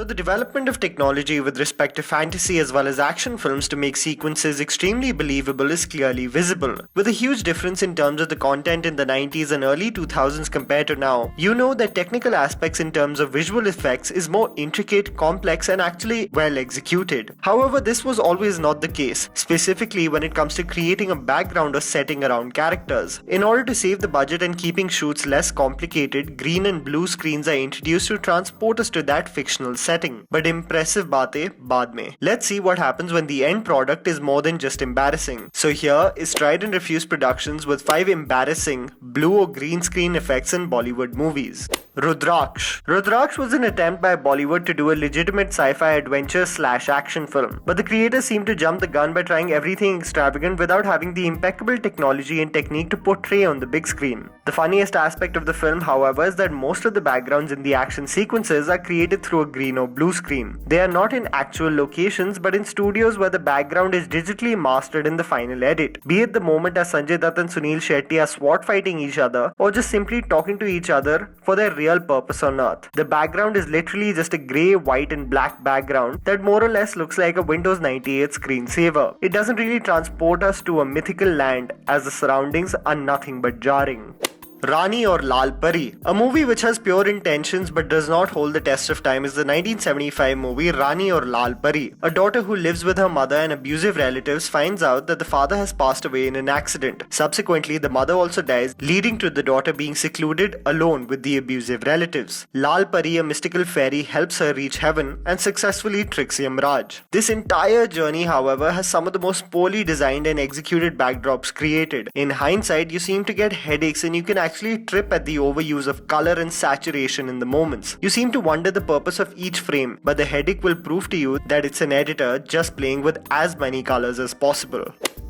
So the development of technology with respect to fantasy as well as action films to make sequences extremely believable is clearly visible. With a huge difference in terms of the content in the 90s and early 2000s compared to now, you know that technical aspects in terms of visual effects is more intricate, complex and actually well executed. However, this was always not the case, specifically when it comes to creating a background or setting around characters. In order to save the budget and keeping shoots less complicated, green and blue screens are introduced to transport us to that fictional setting. But impressive baatein baad mein. Let's see what happens when the end product is more than just embarrassing. So here is Tried&Refused Productions with 5 embarrassing blue or green screen effects in Bollywood movies. RUDRAKSH. RUDRAKSH was an attempt by Bollywood to do a legitimate sci-fi adventure / action film, but the creators seemed to jump the gun by trying everything extravagant without having the impeccable technology and technique to portray on the big screen. The funniest aspect of the film, however, is that most of the backgrounds in the action sequences are created through a green or blue screen. They are not in actual locations but in studios where the background is digitally mastered in the final edit. Be it the moment as Sanjay Dutt and Sunil Shetty are sword fighting each other or just simply talking to each other for their real purpose on Earth. The background is literally just a grey, white and black background that more or less looks like a Windows 98 screensaver. It doesn't really transport us to a mythical land as the surroundings are nothing but jarring. RANI or Lal Pari. A movie which has pure intentions but does not hold the test of time is the 1975 movie RANI or Lal Pari. A daughter who lives with her mother and abusive relatives finds out that the father has passed away in an accident. Subsequently, the mother also dies, leading to the daughter being secluded alone with the abusive relatives. Lal Pari, a mystical fairy, helps her reach heaven and successfully tricks Yamraj. This entire journey, however, has some of the most poorly designed and executed backdrops created. In hindsight, you seem to get headaches and you can actually trip at the overuse of color and saturation in the moments. You seem to wonder the purpose of each frame, but the headache will prove to you that it's an editor just playing with as many colors as possible.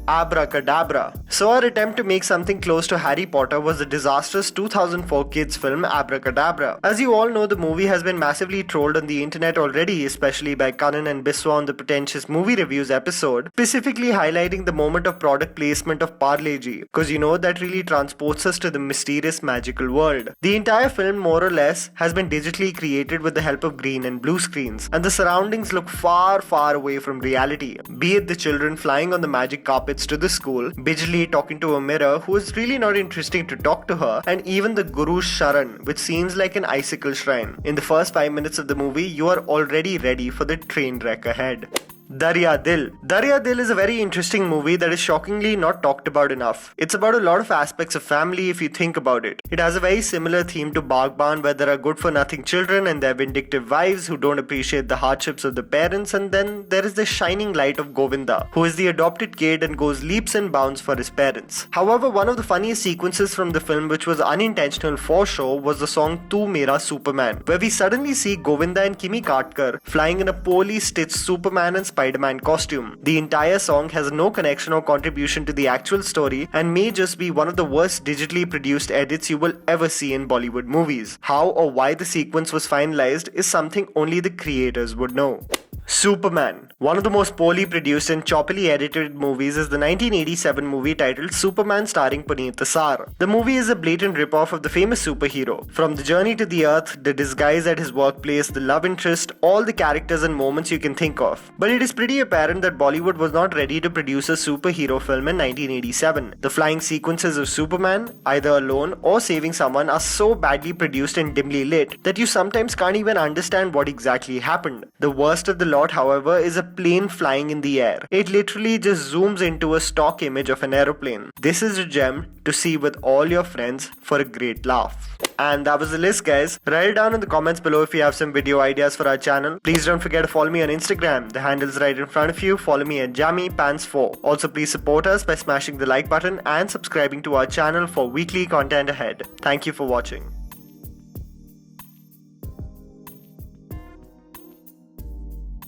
AABRA. So our attempt to make something close to Harry Potter was the disastrous 2004 kids film AABRA. As you all know, the movie has been massively trolled on the internet already, especially by Kanan and Biswa on the Pretentious Movie Reviews episode, specifically highlighting the moment of product placement of Parle Ji, because you know that really transports us to the mysterious magical world. The entire film more or less has been digitally created with the help of green and blue screens, and the surroundings look far away from reality. Be it the children flying on the magic carpet to the school, Bijli talking to a mirror who is really not interesting to talk to her, and even the Guru's Sharan, which seems like an icicle shrine. In the first 5 minutes of the movie, you are already ready for the train wreck ahead. Dariya Dil. Dariya Dil is a very interesting movie that is shockingly not talked about enough. It's about a lot of aspects of family if you think about it. It has a very similar theme to Baghban, where there are good-for-nothing children and their vindictive wives who don't appreciate the hardships of the parents, and then there is the shining light of Govinda, who is the adopted kid and goes leaps and bounds for his parents. However, one of the funniest sequences from the film, which was unintentional for sure, was the song Tu Mera Superman, where we suddenly see Govinda and Kimi Katkar flying in a poorly stitched Superman and Spider-Man costume. The entire song has no connection or contribution to the actual story and may just be one of the worst digitally produced edits you will ever see in Bollywood movies. How or why the sequence was finalized is something only the creators would know. Superman. One of the most poorly produced and choppily edited movies is the 1987 movie titled Superman starring Puneet Asar. The movie is a blatant ripoff of the famous superhero. From the journey to the earth, the disguise at his workplace, the love interest, all the characters and moments you can think of. But it is pretty apparent that Bollywood was not ready to produce a superhero film in 1987. The flying sequences of Superman, either alone or saving someone, are so badly produced and dimly lit that you sometimes can't even understand what exactly happened. The worst of the lot, however, is a plane flying in the air. It literally just zooms into a stock image of an aeroplane. This is a gem to see with all your friends for a great laugh. And that was the list, guys. Write it down in the comments below if you have some video ideas for our channel. Please don't forget to follow me on Instagram. The handle is right in front of you. Follow me at JammyPants4. Also, please support us by smashing the like button and subscribing to our channel for weekly content ahead. Thank you for watching.